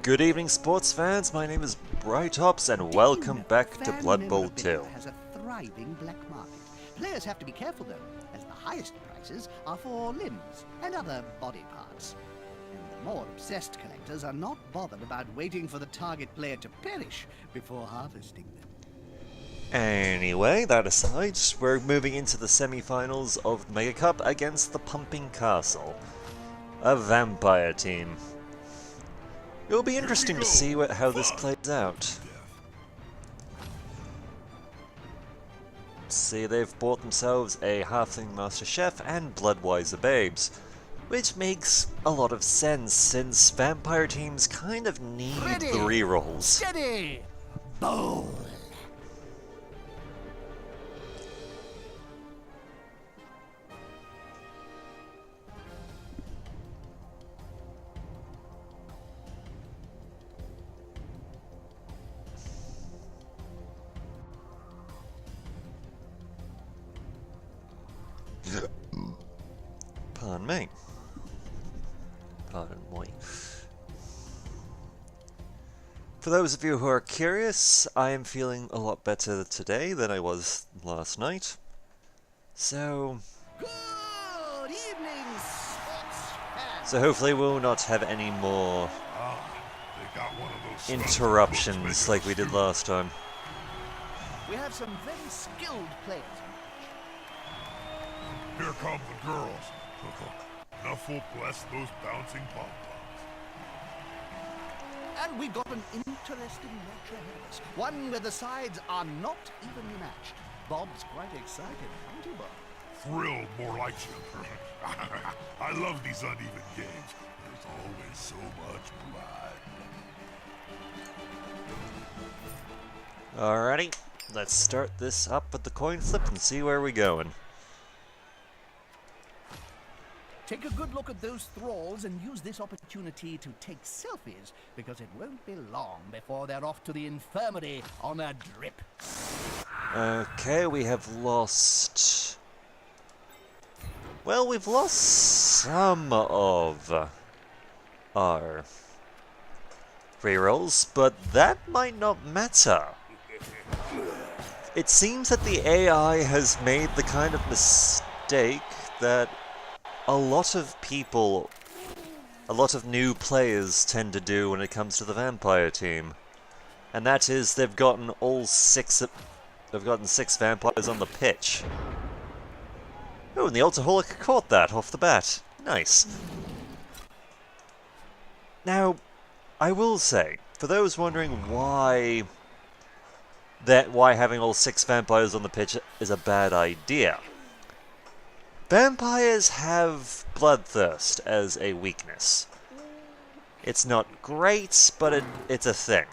Good evening, sports fans. My name is Brightops, and welcome back to Blood Bowl 2. Has a thriving black market. Players have to be careful though, as the highest prices are for limbs and other body parts. And the more obsessed collectors are not bothered about waiting for the target player to perish before harvesting them. Anyway, that aside, we're moving into the semi-finals of Mega Cup against the Pumping Castle, a vampire team. It'll be interesting to see how this plays out. See, they've bought themselves a Halfling Master Chef and Bloodweiser Babes, which makes a lot of sense since vampire teams kind of need the rerolls. Steady! Bowl! Pardon me. Pardon me. For those of you who are curious, I am feeling a lot better today than I was last night. So... Good evening, sports fans! So hopefully we'll not have any more interruptions like we did last time. We have some very skilled players. Here come the girls. Enough will bless those bouncing pom-poms. And we've got an interesting match ahead of us. One where the sides are not evenly matched. Bob's quite excited, aren't you, Bob? Thrilled, more like you. I love these uneven games. There's always so much blood. Alrighty, let's start this up with the coin flip and see where we're going. Take a good look at those thralls and use this opportunity to take selfies, because it won't be long before they're off to the infirmary on a drip. Okay, we have lost... Well, we've lost some of our rerolls, but that might not matter. It seems that the AI has made the kind of mistake that a lot of people, a lot of new players tend to do when it comes to the vampire team. And that is, they've gotten six vampires on the pitch. Oh, and the Ultaholic caught that off the bat. Nice. Now, I will say, for those wondering why having all 6 vampires on the pitch is a bad idea, vampires have bloodthirst as a weakness. It's not great, but it's a thing.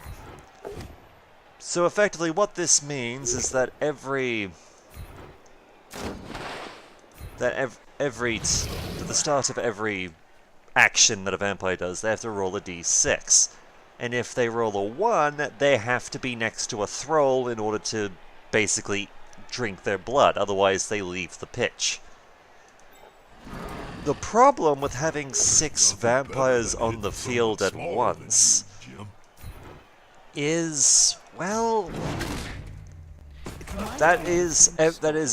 So effectively what this means is that at the start of every action that a vampire does, they have to roll a d6. And if they roll a 1, they have to be next to a thrall in order to basically drink their blood, otherwise they leave the pitch. The problem with having 6 vampires on the field at once is, well, that is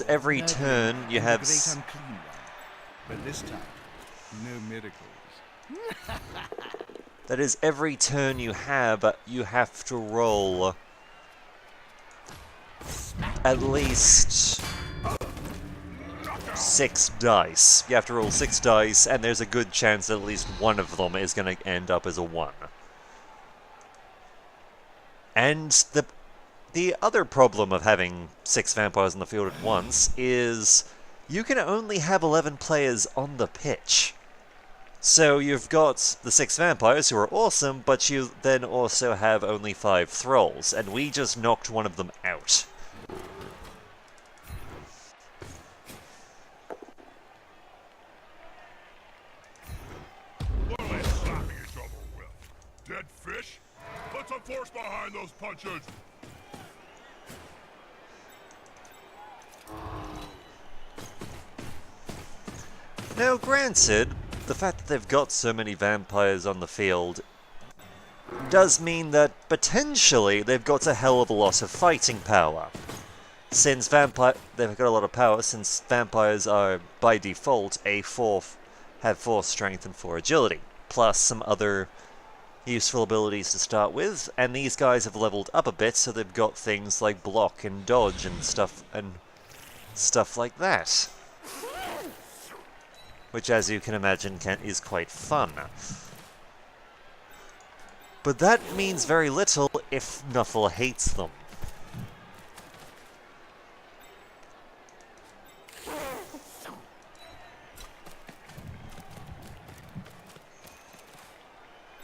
every turn you have. But this time, no miracles. That is every turn you have to roll at least 6 dice. You have to roll 6 dice, and there's a good chance that at least one of them is going to end up as a 1. And the other problem of having 6 vampires on the field at once is you can only have 11 players on the pitch. So you've got the 6 vampires who are awesome, but you then also have only 5 thralls, and we just knocked one of them out. What are they slapping each other with? Dead fish? Put some force behind those punches! Now granted, the fact that they've got so many vampires on the field does mean that potentially they've got a hell of a lot of fighting power. Since they've got a lot of power, since vampires are by default have 4 strength and 4 agility, plus some other useful abilities to start with, and these guys have leveled up a bit, so they've got things like block and dodge and stuff like that. Which, as you can imagine, is quite fun. But that means very little if Nuffle hates them.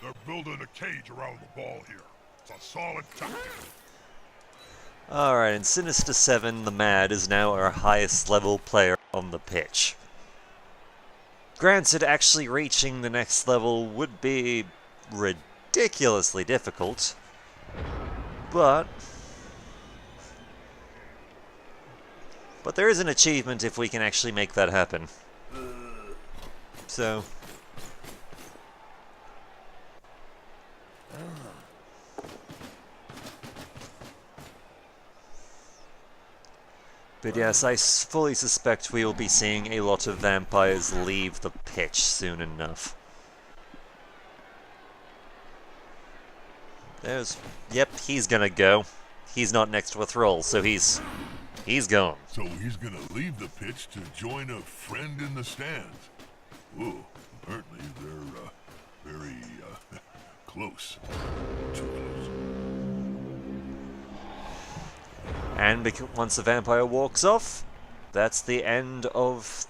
They're building a cage around the ball here. It's a solid tactic. Alright, and Sinister 7, the Mad, is now our highest level player on the pitch. Granted, actually reaching the next level would be ridiculously difficult, but there is an achievement if we can actually make that happen. So but yes, I fully suspect we will be seeing a lot of vampires leave the pitch soon enough. Yep, he's gonna go. He's not next to a thrall, so he's gone. So he's gonna leave the pitch to join a friend in the stands. Ooh, apparently they're very close. Too close. And once the vampire walks off, that's the end of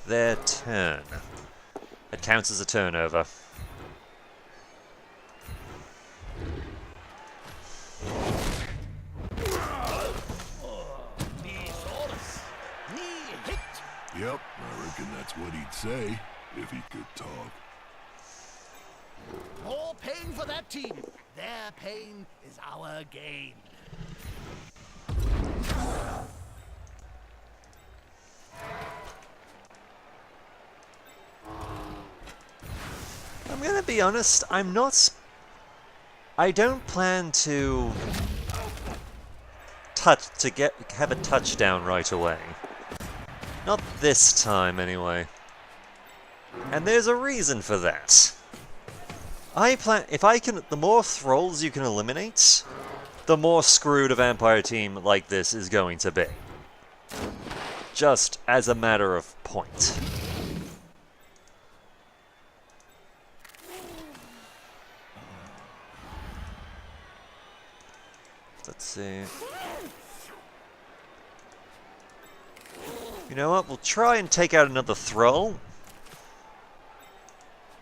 their turn. It counts as a turnover. Yep, I reckon that's what he'd say if he could talk. More pain for that team. Their pain is our gain. I'm gonna be honest, I don't plan to have a touchdown right away. Not this time, anyway. And there's a reason for that. The more thralls you can eliminate, the more screwed a vampire team like this is going to be. Just as a matter of point. Let's see. You know what? We'll try and take out another thrall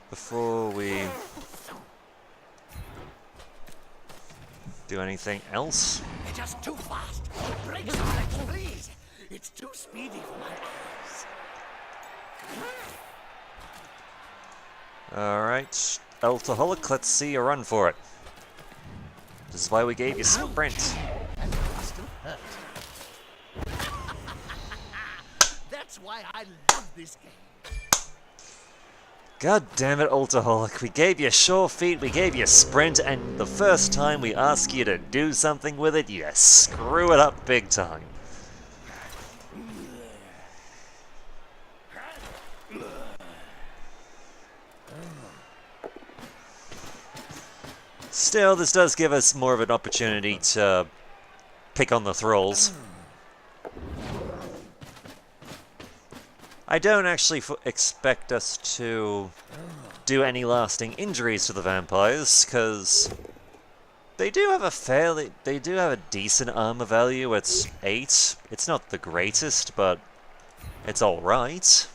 before we do anything else. They're just too fast. Break some legs, please. It's too speedy for my eyes. Alright, Eltaholic, let's see you run for it. This is why we gave you sprint. And it must have hurt. That's why I love this game. God damn it, Ultaholic. We gave you sure feet, we gave you sprint, and the first time we ask you to do something with it, you screw it up big time. Still, this does give us more of an opportunity to pick on the thralls. I don't actually expect us to do any lasting injuries to the vampires, because they do have a decent armor value. It's 8. It's not the greatest, but it's alright.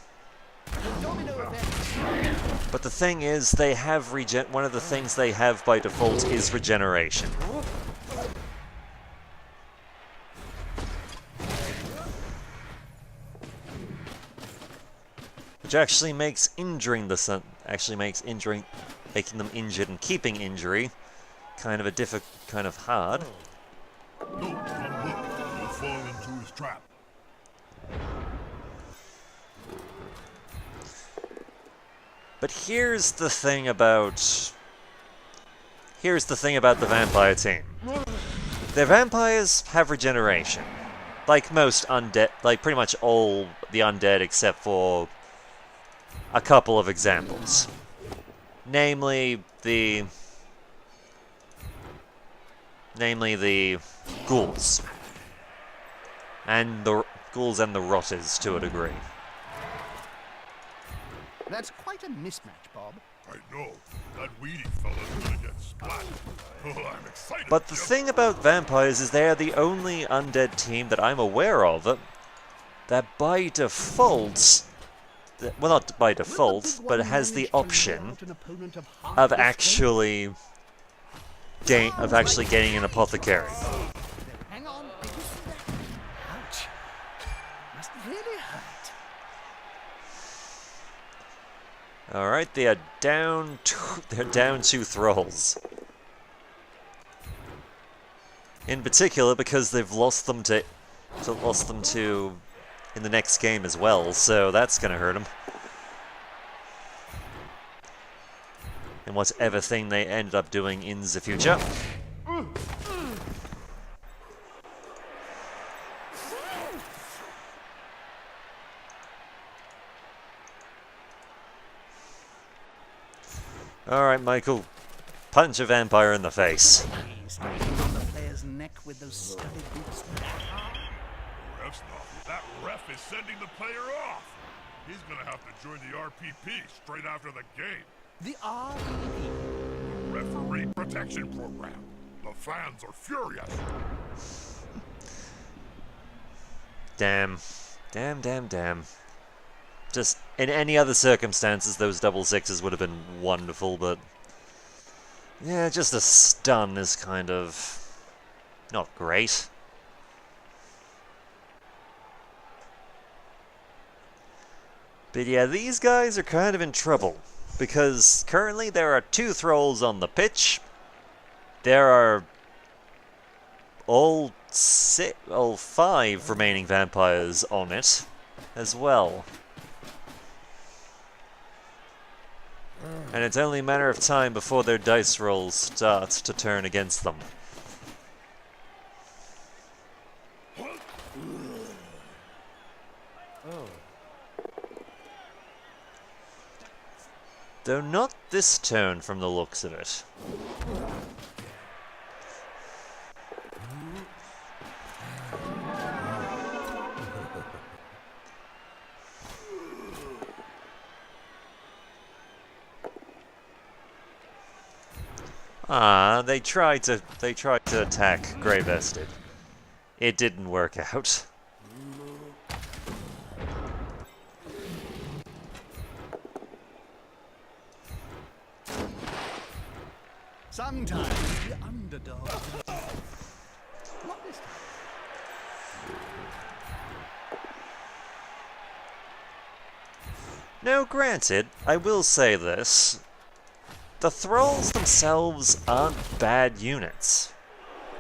But the thing is, they have one of the things they have by default is regeneration. Which actually makes making them injured and keeping injury kind of hard. No, don't look. You'll fall into his trap. But here's the thing about here's the thing about the vampire team. Their vampires have regeneration. Like most undead, like pretty much all the undead except for a couple of examples. Namely the ghouls. And the ghouls and the rotters to a degree. That's quite a mismatch, Bob. I know. That weedy fella's gonna get splat. Oh, I'm excited. But the thing about vampires is they are the only undead team that I'm aware of that by default, well, not by default, but has the option of actually getting an apothecary. Hang on, did you see that? Ouch. Must really hurt. All right, they are down. They're down 2 thralls. In particular, because they've lost them to in the next game as well, so that's gonna hurt them. And whatever thing they ended up doing in the future. Alright, Michael. Punch a vampire in the face. Striking on the player's neck with those studded boots. Ref's not. That ref is sending the player off. He's gonna have to join the RPP straight after the game. The RPP. Referee Protection Program. The fans are furious. Damn. Damn. Just, in any other circumstances, those double sixes would have been wonderful, but... yeah, just a stun is kind of... not great. But yeah, these guys are kind of in trouble, because currently there are 2 thralls on the pitch. There are all 5 remaining vampires on it as well. And it's only a matter of time before their dice rolls start to turn against them. Though not this turn from the looks of it. They tried to attack Grey Vested. It didn't work out. Sometimes the underdog. Not this time. Now, granted, I will say this. The thralls themselves aren't bad units.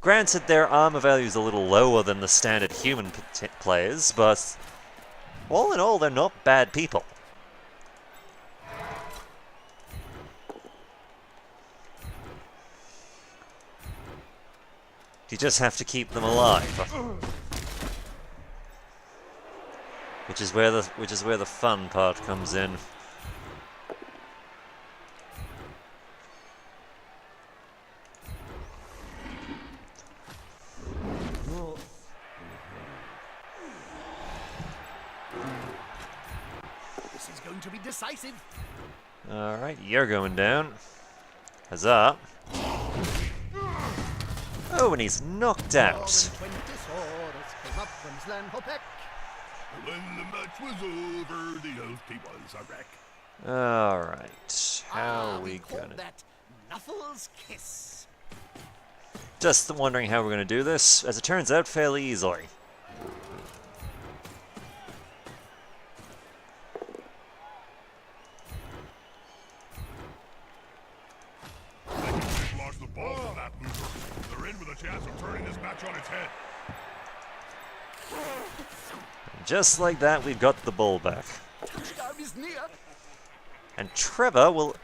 Granted, their armor value is a little lower than the standard human players, but all in all, they're not bad people. You just have to keep them alive. Which is where the fun part comes in. This is going to be decisive. Alright, you're going down. Huzzah. Oh, and he's knocked out. 20 swords came up from Slanhopek. When the match was over, the LP was a wreck. Alright, how are we call gonna... that Knuffles' Kiss. Just wondering how we're gonna do this. As it turns out, fairly easily. They've lost the ball from that loser. They're in with a chance of turning this match on its head. Just like that, we've got the ball back. Touchdown is near. And Trevor will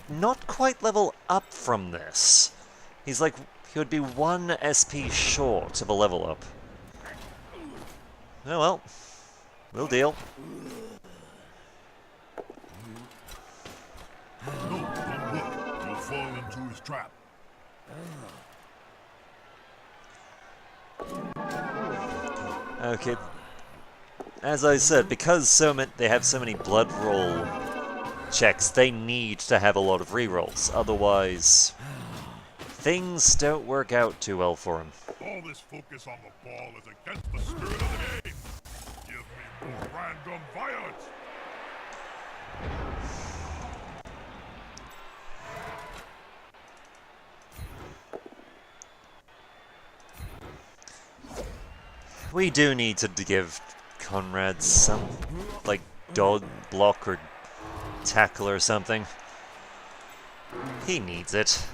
not quite level up from this. He's like, he would be 1 SP short of a level up. Oh well, we'll deal. No, don't look. You'll fall into his trap. Okay. As I said, because they have so many blood roll checks, they need to have a lot of rerolls. Otherwise, things don't work out too well for him. All this focus on the ball is against the spirit of the game. Give me more random violence. We do need to give Conrad some, like, dodge, block, or tackle or something. He needs it.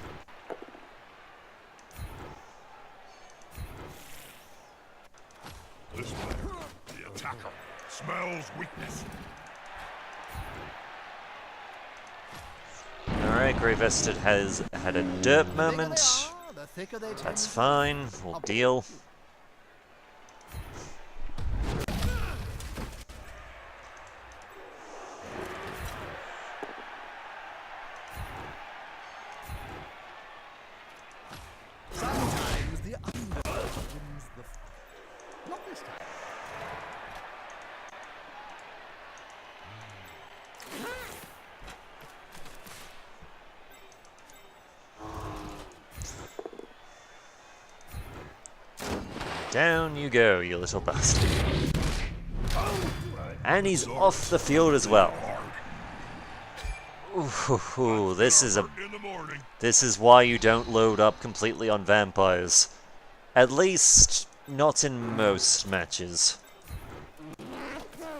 This player, the attacker, smells weakness. Alright, Grey Vested has had a derp The bigger moment. they are, the thicker they tend That's to fine, we'll deal. Sometimes the underdog wins the fight. Not this time. Down you go, you little bastard. And he's off the field as well. Ooh, this is In the morning. this is why you don't load up completely on vampires. At least not in most matches.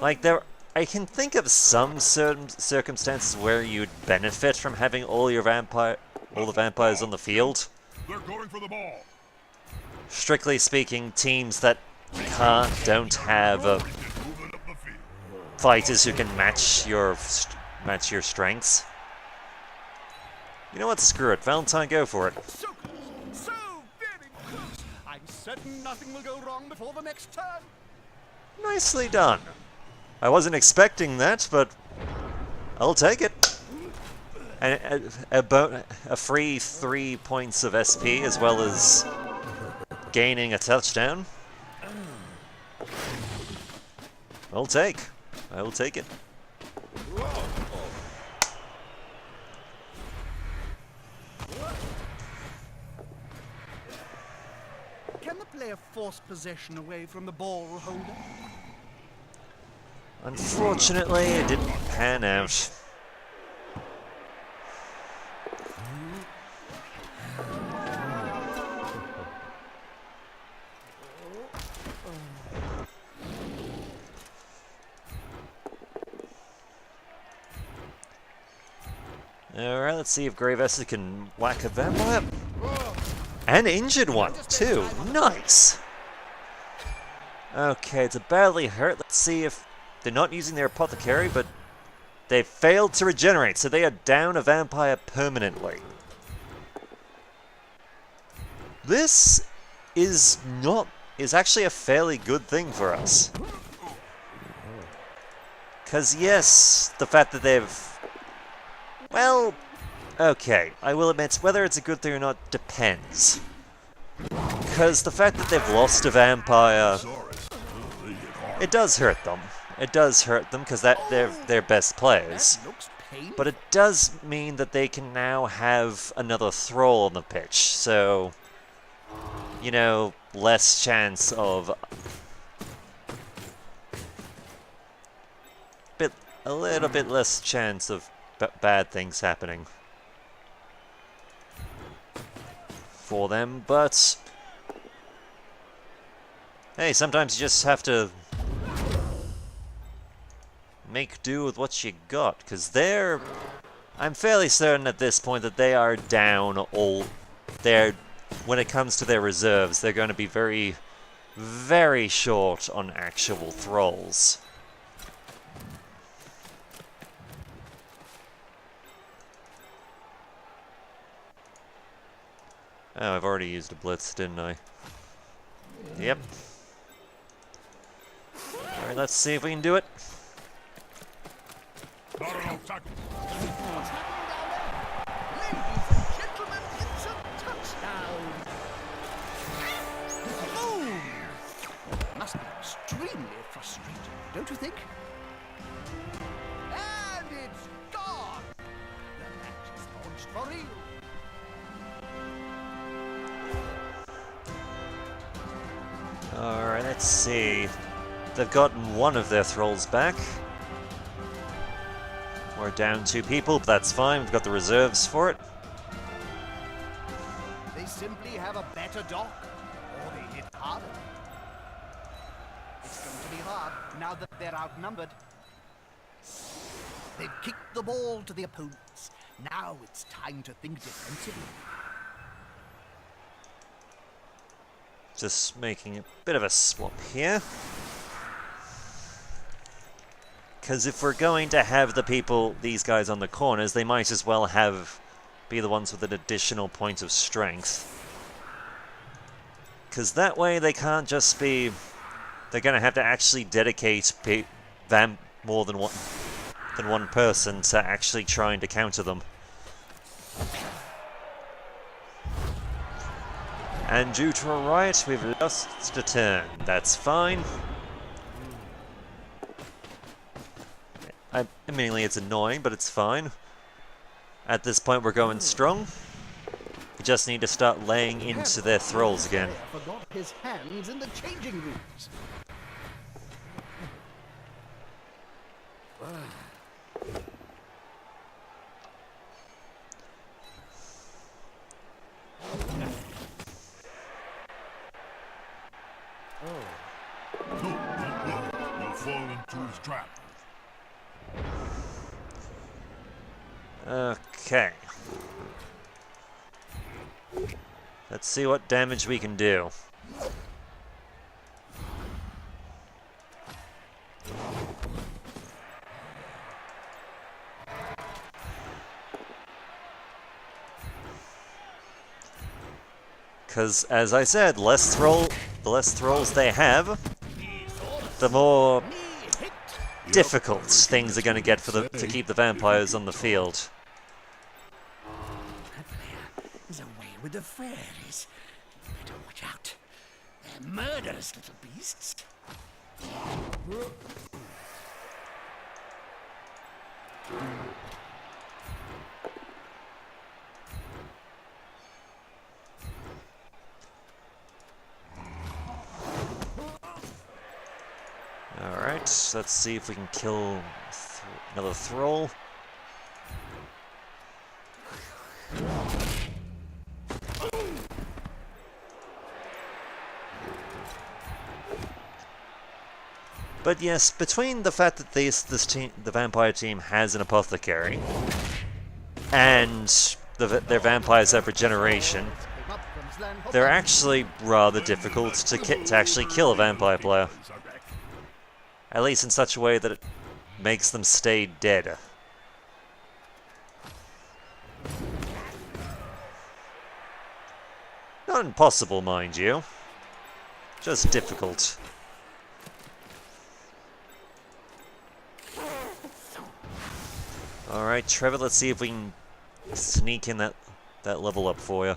Like I can think of some certain circumstances where you'd benefit from having all the vampires on the field. They're going for the ball. Strictly speaking, teams that don't have Moving up the field. fighters who can match your strengths. You know what? Screw it. Valentine, go for it. So close, so very close. I'm certain nothing will go wrong before the next turn. Nicely done. I wasn't expecting that, but I'll take it. And a free 3 points of SP as well as gaining a touchdown. I will take it. Can the player force possession away from the ball holder? Unfortunately, it didn't pan out. Alright, let's see if Grey Vested can whack a vampire. An injured one, too. Nice! Okay, it's a badly hurt. Let's see if they're not using their apothecary, but they failed to regenerate, so they are down a vampire permanently. This is actually a fairly good thing for us. Because yes, the fact that they've... Well, okay, I will admit, whether it's a good thing or not depends. Because the fact that they've lost a vampire, it does hurt them. It does hurt them because they're their best players. That looks painful. But it does mean that they can now have another thrall on the pitch, so... You know, less chance of... A little bit less chance of bad things happening for them, but hey, sometimes you just have to make do with what you got, because I'm fairly certain at this point that they are down when it comes to their reserves, they're going to be very, very short on actual thralls. Oh, I've already used a blitz, didn't I? Yep. Alright, let's see if we can do it. Not enough tackle. What's happening down there? Ladies and gentlemen, it's a touchdown! Boom! Must be extremely frustrating, don't you think? And it's gone! The match is launched for real. Alright, let's see. They've gotten one of their thralls back. We're down 2 people, but that's fine. We've got the reserves for it. They simply have a better dock, or they hit harder. It's going to be hard now that they're outnumbered. They've kicked the ball to the opponents. Now it's time to think defensively. Just making a bit of a swap here. Because if we're going to have these guys on the corners, they might as well be the ones with an additional point of strength. Because that way they can't just be... They're going to have to actually dedicate more than one person to actually trying to counter them. And due to a riot, we've lost a turn. That's fine. Admittedly, it's annoying, but it's fine. At this point, we're going strong. We just need to start laying into their thralls again. Forgot his hands in the changing rooms. No, you'll fall into his trap. Okay. Let's see what damage we can do. Because, as I said, the less thralls they have, the more difficult things are going to get to keep the vampires on the field. There's a way with the fairies. Better watch out. They're murderous little beasts. Alright, let's see if we can kill another thrall. But yes, between the fact that the vampire team has an apothecary, and their vampires have regeneration, they're actually rather difficult to actually kill a vampire player. At least in such a way that it makes them stay dead. Not impossible, mind you. Just difficult. Alright, Trevor, let's see if we can sneak in that level up for you.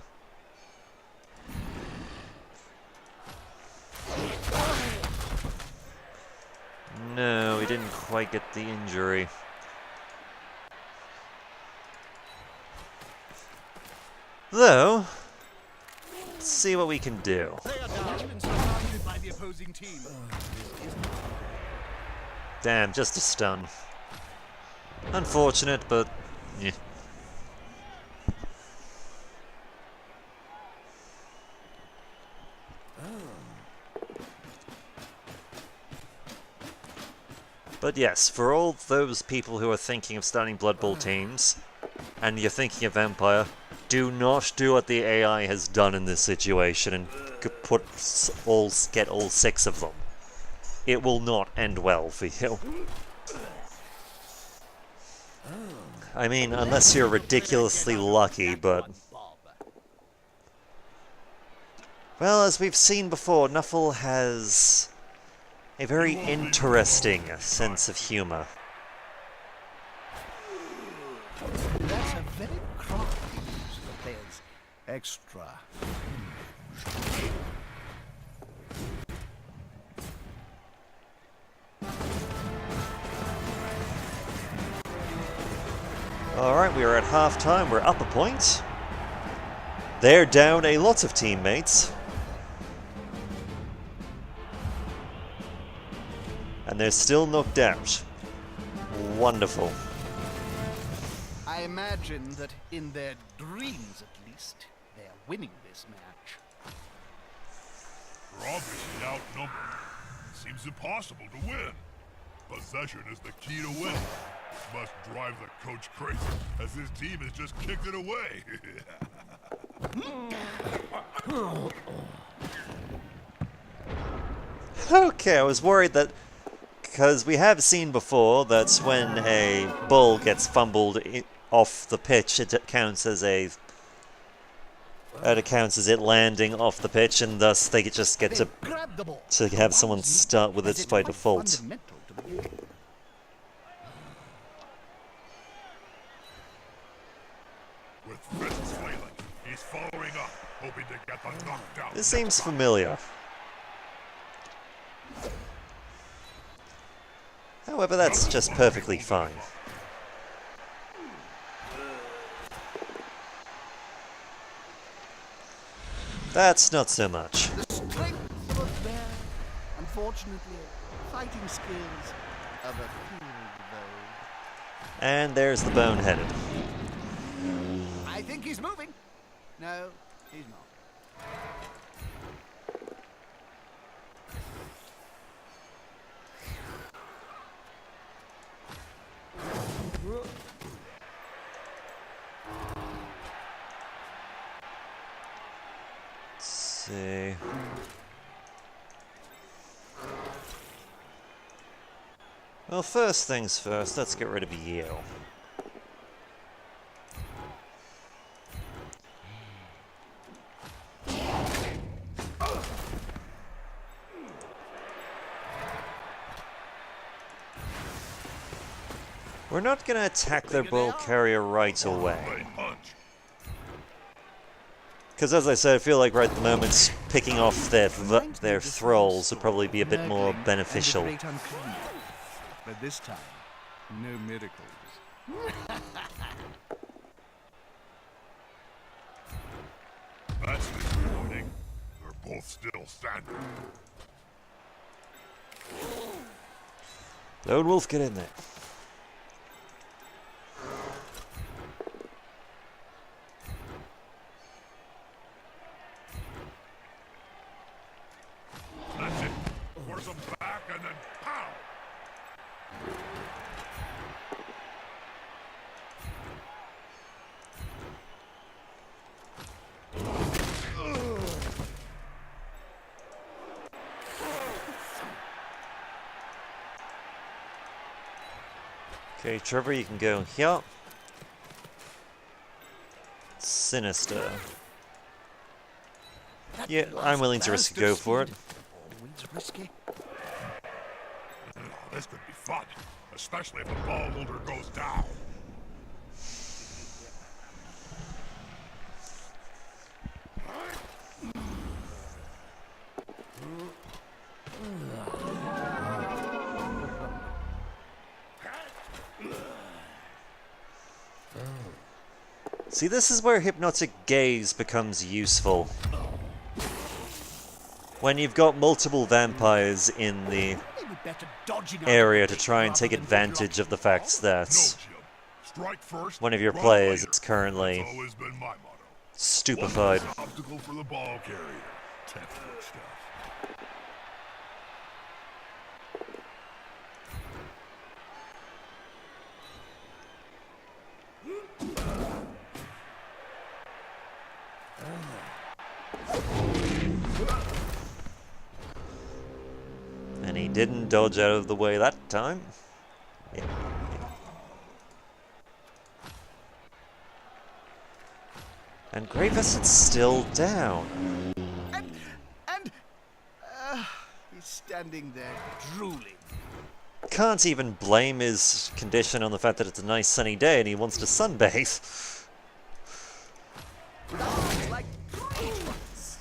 No, we didn't quite get the injury. Though, let's see what we can do. Damn, just a stun. Unfortunate, but yeah. But yes, for all those people who are thinking of starting Blood Bowl teams, and you're thinking of Vampire, do not do what the AI has done in this situation and get all 6 of them. It will not end well for you. I mean, unless you're ridiculously lucky, but... Well, as we've seen before, Nuffle has a very interesting sense of humor. That's a very crafty use of the player's extra. Alright, we are at half-time. We're up a point. They're down a lot of teammates. And they're still knocked out. Wonderful. I imagine that in their dreams, at least, they're winning this match. We're obviously outnumbered. Seems impossible to win. Possession is the key to winning. Must drive the coach crazy, as his team has just kicked it away. Okay, I was worried that... Because we have seen before that when a ball gets fumbled off the pitch, it counts as a... It counts as it landing off the pitch, and thus they just get to Grab the ball. have someone start with As it it's by quite default. fundamental to the game. With fists flailing, he's following up, hoping to get the knockdown. This seems familiar. However, that's just perfectly fine. That's not so much. The strength of a bear, unfortunately, fighting skills of a field though. And there's the boneheaded. I think he's moving. No, he's not. Let's see. Well, first things first, let's get rid of Yale. We're not going to attack their ball carrier right away. Right punch. Because as I said, I feel like right at the moment, picking off their thralls would probably be a bit more Lurking beneficial. and the great unclean. But this time, no miracles. That's disappointing. They're both still standing. Lone Wolf, get in there. That's it. Force them back and then pow! Okay, Trevor, you can go here. Sinister. Yeah, I'm willing to risk a go for it. Always risky. This could be fun, especially if the ball holder goes down. See, this is where Hypnotic Gaze becomes useful. When you've got multiple vampires in the Maybe better dodging out area of to the try and rather take than advantage of the fact No, that Jim. Strike first, one of your run players later. is currently That's always been my motto. stupefied. One less obstacle for the ball carrier. Textbook stuff. And he didn't dodge out of the way that time. Yeah. And Gravis is still down. And standing there drooling. Can't even blame his condition on the fact that it's a nice sunny day and he wants to sunbathe. Dogs like great ones.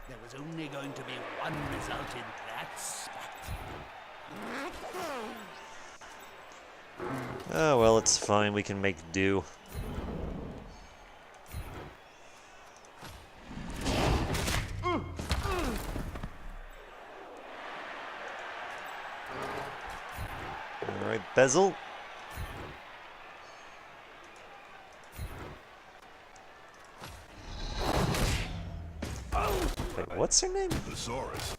There was only going to be one result in that spat. Oh well, it's fine, we can make do. Alright, Bezel. Wait, what's her name? Thesaurus.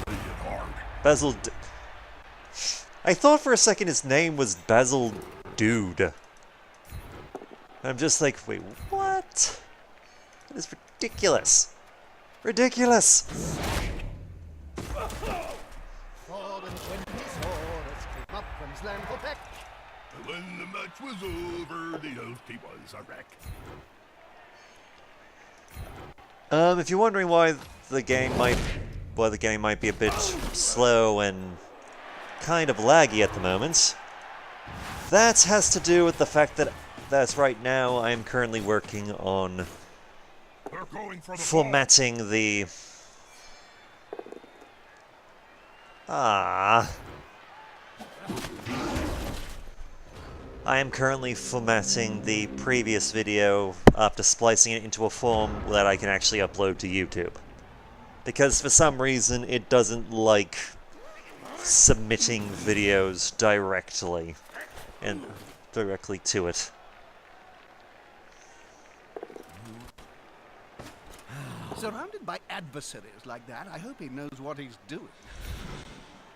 Hit hard. Basil. I thought for a second his name was Basil Dude. I'm just like, wait, what? That is ridiculous. Ridiculous! Sword and 20 swords came up from Slam for peck. And when the match was over, the Elfie was a wreck. If you're wondering why the game might be a bit slow and kind of laggy at the moment, that has to do with the fact that right now I am currently working on They're going for the formatting the I am currently formatting the previous video after splicing it into a form that I can actually upload to YouTube. Because for some reason it doesn't like submitting videos directly to it. Surrounded by adversaries like that, I hope he knows what he's doing.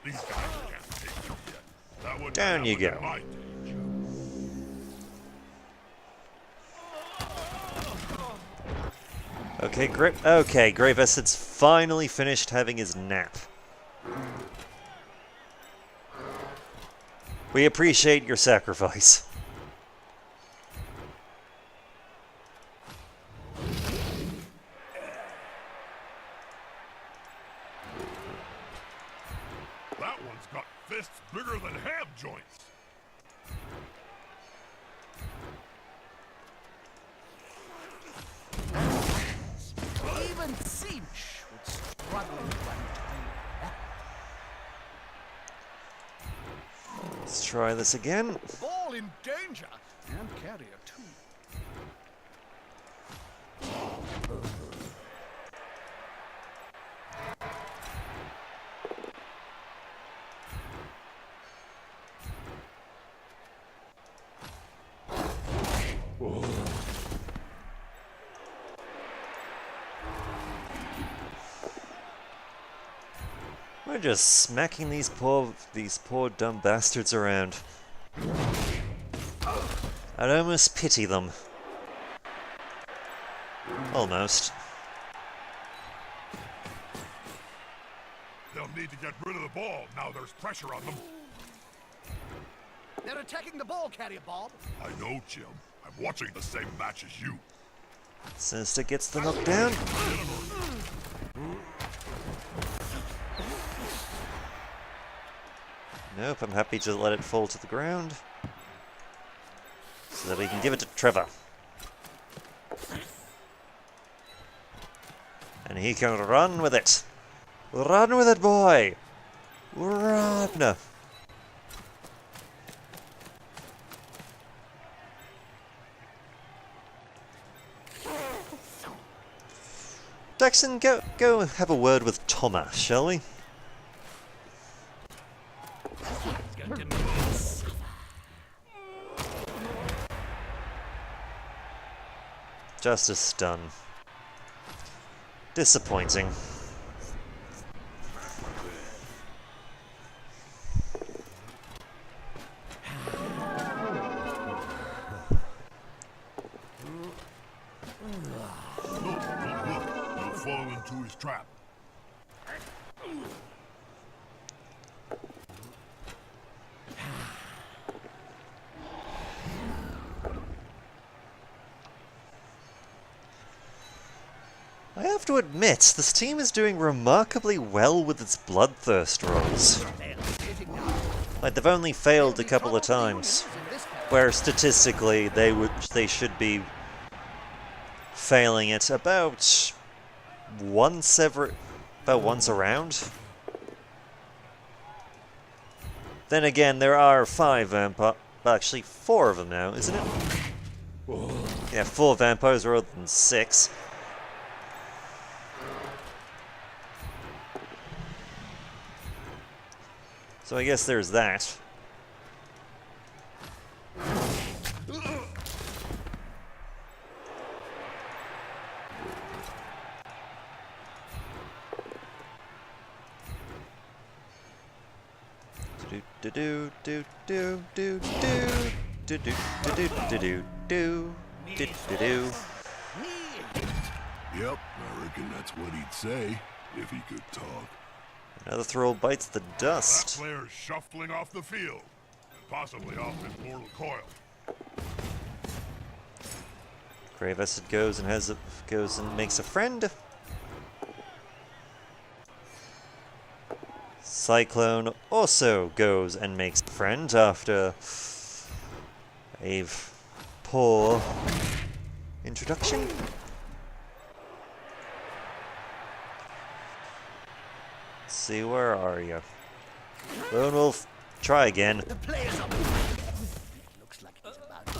These guys can't take you yet. That wouldn't Down you happen go. at my age. Okay, Grave Ecid's finally finished having his nap. We appreciate your sacrifice. That one's got fists bigger than ham joints. Even Sinch would struggle to untame that. Let's try this again. Ball in danger, and carrier too. We're just smacking these poor dumb bastards around. I'd almost pity them. Almost. They'll need to get rid of the ball now there's pressure on them. They're attacking the ball carrier, Bob. I know, Jim. I'm watching the same match as you. Sinister gets the knockdown. Nope, I'm happy to let it fall to the ground. So that we can give it to Trevor. And he can run with it. Run with it, boy! Run! Daxon, go have a word with Thomas, shall we? Just a stun. Disappointing. You'll fall into his trap. I have to admit, this team is doing remarkably well with its bloodthirst rolls. Like, they've only failed a couple of times, where statistically they should be failing it about once a round. Then again, there are 5 vampires, actually 4 of them now, isn't it? Yeah, 4 vampires rather than 6. So I guess there's that. Yep, I reckon that's what he'd say if he could talk. Another throw bites the That dust. player's shuffling off the field, and possibly off his mortal coil. Grave Acid goes and makes a friend. Cyclone also goes and makes a friend after a poor introduction. Let's see, where are you? Lone Wolf, try again. The players are... Looks like it's about to...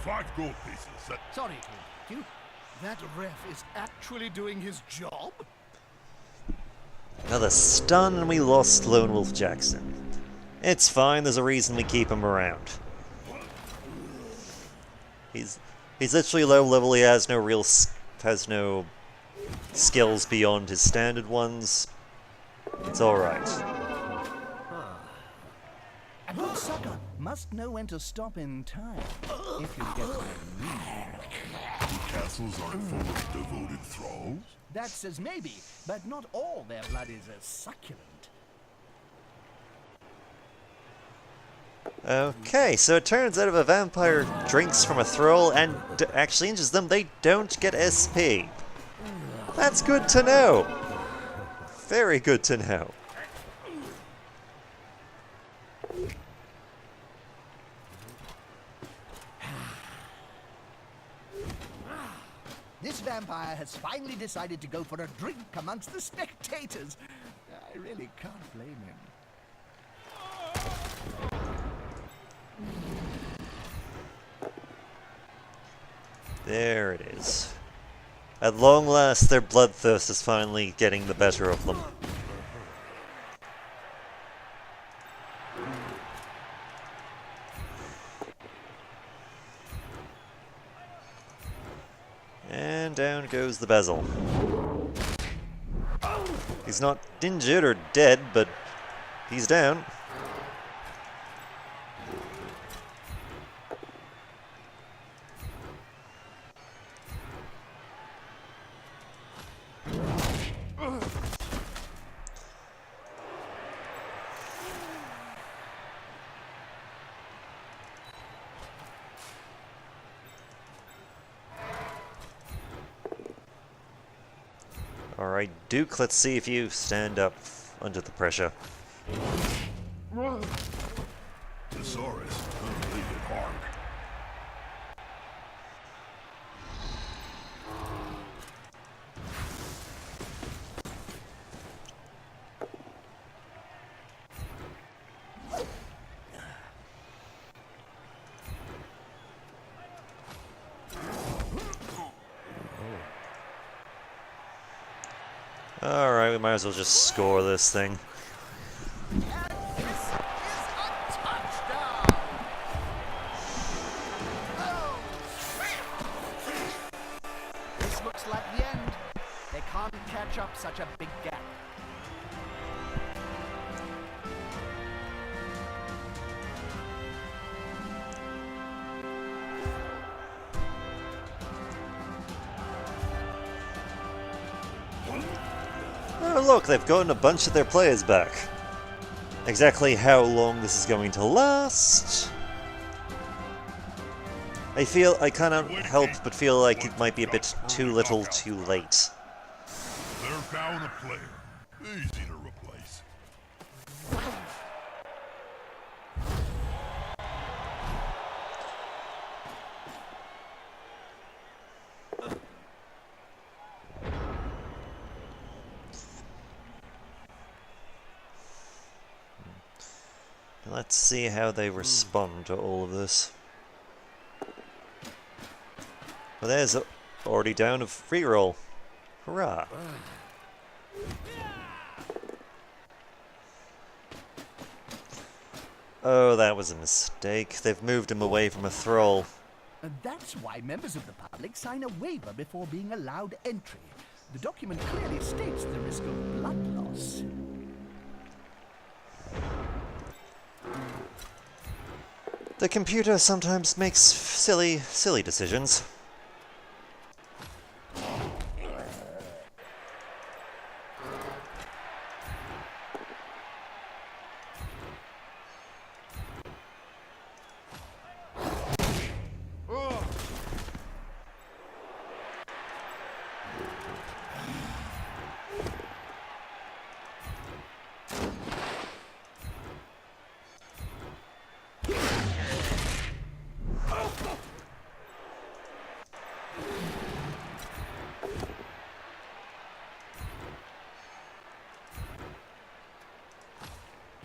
5 gold pieces. Sorry to interrupt you. That ref is actually doing his job? Another stun, and we lost Lone Wolf Jackson. It's fine, there's a reason we keep him around. He's literally low level, he has no skills beyond his standard ones. It's alright. A good sucker must know when to stop in time. If you get what I mean. Castles aren't full of devoted thralls? That says maybe, but not all their blood is as succulent. Okay, so it turns out if a vampire drinks from a thrall and actually injures them, they don't get SP. That's good to know. Very good to know. This vampire has finally decided to go for a drink amongst the spectators. I really can't blame him. There it is. At long last, their bloodthirst is finally getting the better of them. And down goes the bezel. He's not injured or dead, but he's down. Alright, Duke, let's see if you stand up under the pressure. Thesaurus, they hit hard. Alright, we might as well just score this thing. This looks like the end. They can't catch up such a big gap. Oh look, they've gotten a bunch of their players back. Exactly how long this is going to last, I cannot help but feel like it might be a bit too little too late. They're down a player. Easy to replace. Let's see how they respond to all of this. Well, there's already down a free roll. Hurrah! Oh, that was a mistake. They've moved him away from a thrall. And that's why members of the public sign a waiver before being allowed entry. The document clearly states the risk of blood loss. The computer sometimes makes silly decisions.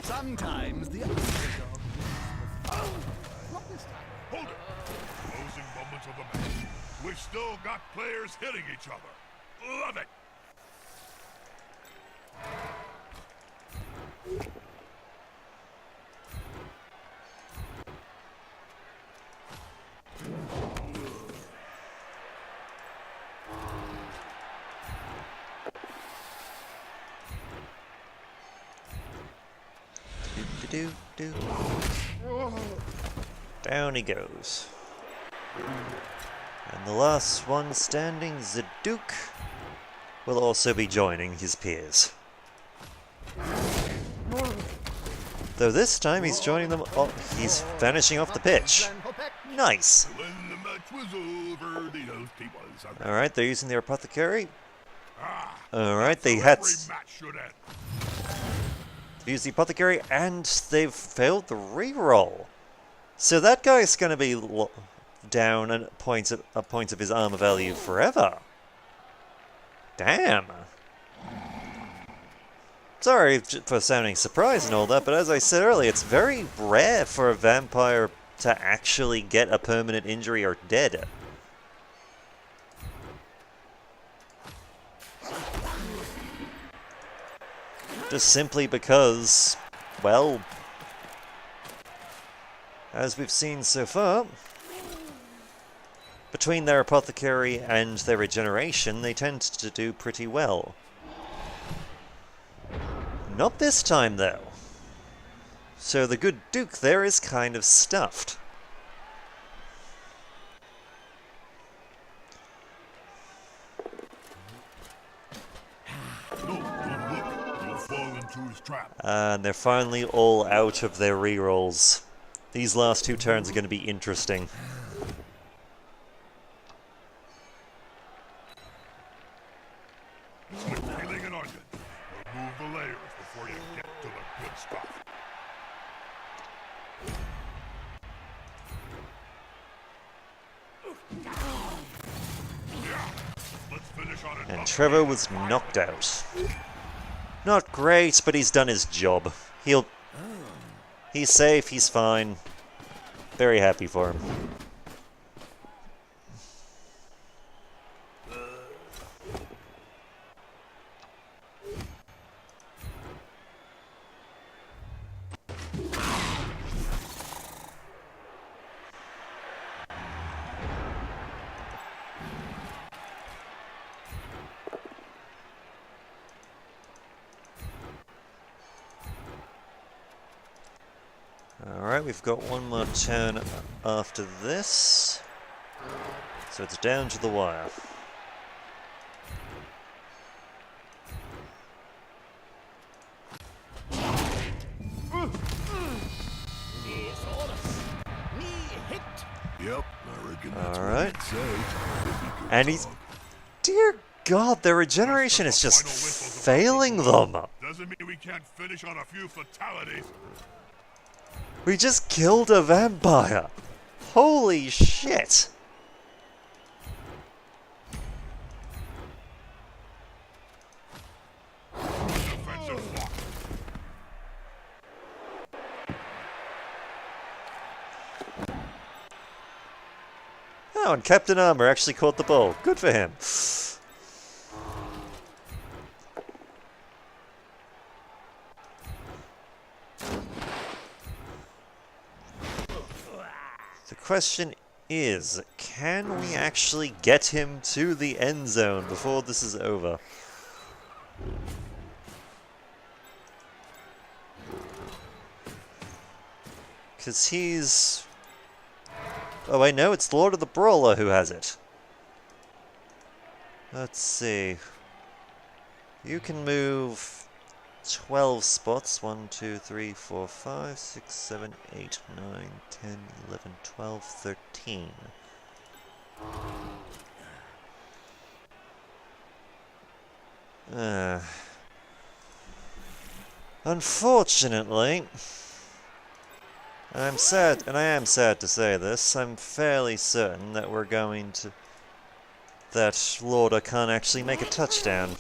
Sometimes the underdog not this time. Hold it! Closing moments of the match. We've still got players hitting each other. Love it! Do. Down he goes. And the last one standing, Zaduk, will also be joining his peers. Though this time he's joining them. Oh, he's vanishing off the pitch. Nice. When the match was over, the host was. Alright, they're using their apothecary. Ah, Alright, they how had every match should end. use the apothecary, and they've failed the reroll. So that guy's going to be down a point of his armor value forever. Damn. Sorry for sounding surprised and all that, but as I said earlier, it's very rare for a vampire to actually get a permanent injury or dead. Just simply because, well, as we've seen so far, between their apothecary and their regeneration, they tend to do pretty well. Not this time, though. So the good Duke there is kind of stuffed. No, don't look. You'll fall into his trap. And they're finally all out of their rerolls. These last two turns are going to be interesting. It's like peeling an onion. Remove the layers before you get to the good stuff. Yeah, let's finish on it. And Trevor was knocked out. Not great, but he's done his job. He's safe, he's fine. Very happy for him. Alright, we've got one more turn after this. So it's down to the wire. Yep, I Alright. I'd say. Pretty good And he's... talk. Dear God, their regeneration is just failing them. Doesn't mean we can't finish on a few fatalities. We just killed a vampire. Holy shit. Defensive block. Oh, and Captain Armor actually caught the ball. Good for him. The question is, can we actually get him to the end zone before this is over? Because he's... Oh, I know, it's Lord of the Brawler who has it. Let's see. You can move 12 spots. 1, 2, 3, 4, 5, 6, 7, 8, 9, 10, 11, 12, 13. Unfortunately, I'm sad, and I am sad to say this, I'm fairly certain that we're going to... that Lorda can't actually make a touchdown.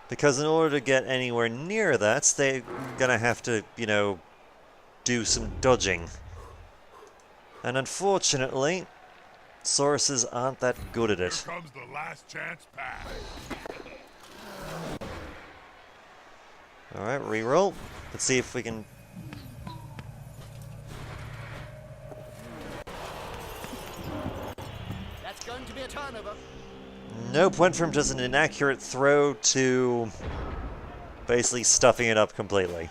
Because in order to get anywhere near that, they're gonna have to, you know, do some dodging. And unfortunately, Sauruses aren't that good at Here it. comes the last chance pass. Alright, reroll. Let's see if we can... That's going to be a turnover. Nope, went from just an inaccurate throw to basically stuffing it up completely.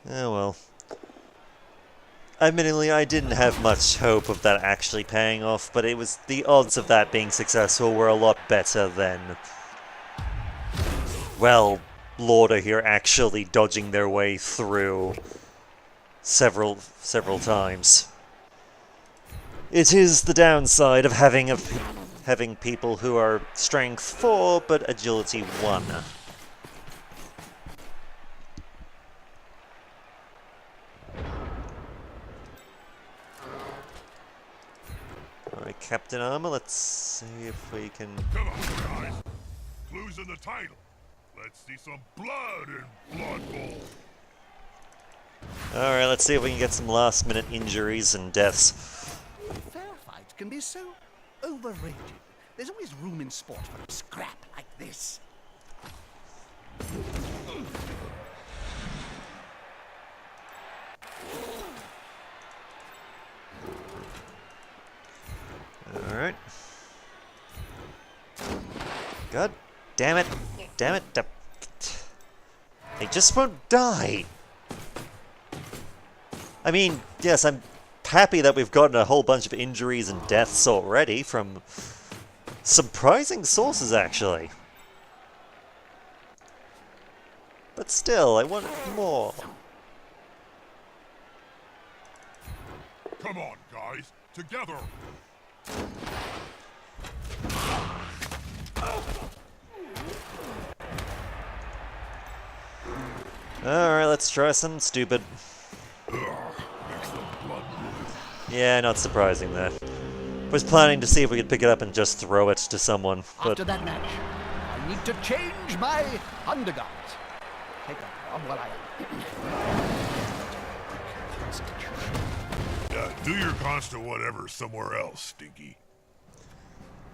Oh well. Admittedly, I didn't have much hope of that actually paying off, but it was the odds of that being successful were a lot better than, well, Lorda here actually dodging their way through several times. It is the downside of having people who are strength 4 but agility 1. Alright, Captain Armor, let's see if we can... Come on, guys. Clues in the title. Let's see some blood in Blood Bowl. Alright, let's see if we can get some last-minute injuries and deaths. Fair fight can be so overrated. There's always room in sport for a scrap like this. Alright. God damn it. Damn it. They just won't die. I mean, yes, I'm happy that we've gotten a whole bunch of injuries and deaths already from surprising sources, actually. But still, I want more. Come on, guys. Together. Alright, let's try something stupid. Yeah, not surprising that. Was planning to see if we could pick it up and just throw it to someone, but After that match, I need to change my undergarments. Take that on while I... Do your constant whatever somewhere else, Stinky.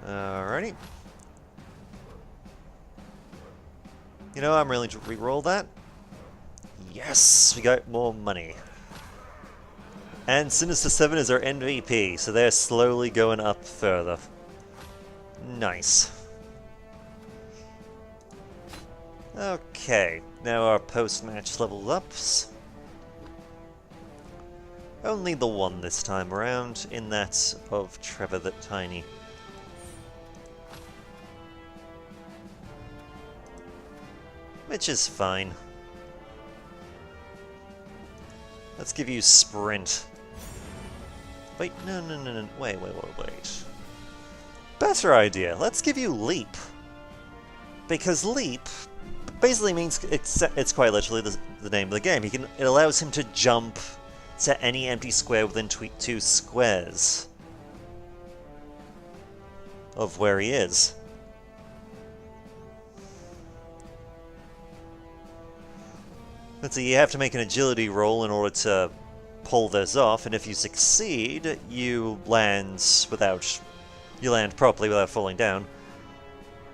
alrighty. You know, I'm willing to re-roll that. Yes, we got more money. And Sinister 7 is our MVP, so they're slowly going up further. Nice. Okay, now our post-match level ups. Only the one this time around, in that of Trevor the Tiny. which is fine. Let's give you Sprint. Wait, no, wait. Better idea, let's give you Leap. Because Leap basically means, it's quite literally the name of the game. It allows him to jump to any empty square within 2 squares of where he is. Let's see, you have to make an agility roll in order to pull this off, and if you succeed, you land properly without falling down.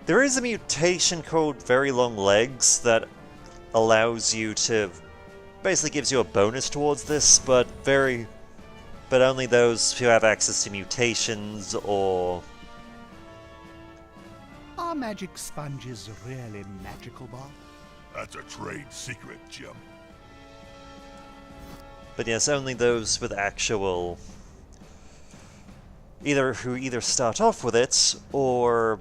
There is a mutation called Very Long Legs that allows you to... basically gives you a bonus towards this, but only those who have access to mutations or... Are magic sponges really magical, Bob? That's a trade secret, Jim. But yes, only those with actual... who either start off with it, or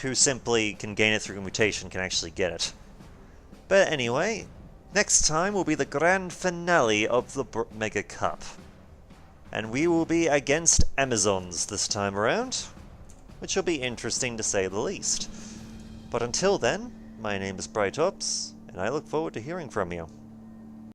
who simply can gain it through a mutation can actually get it. But anyway, next time will be the grand finale of the Mega Cup. And we will be against Amazons this time around, which will be interesting to say the least. But until then, my name is Bright Ops, and I look forward to hearing from you.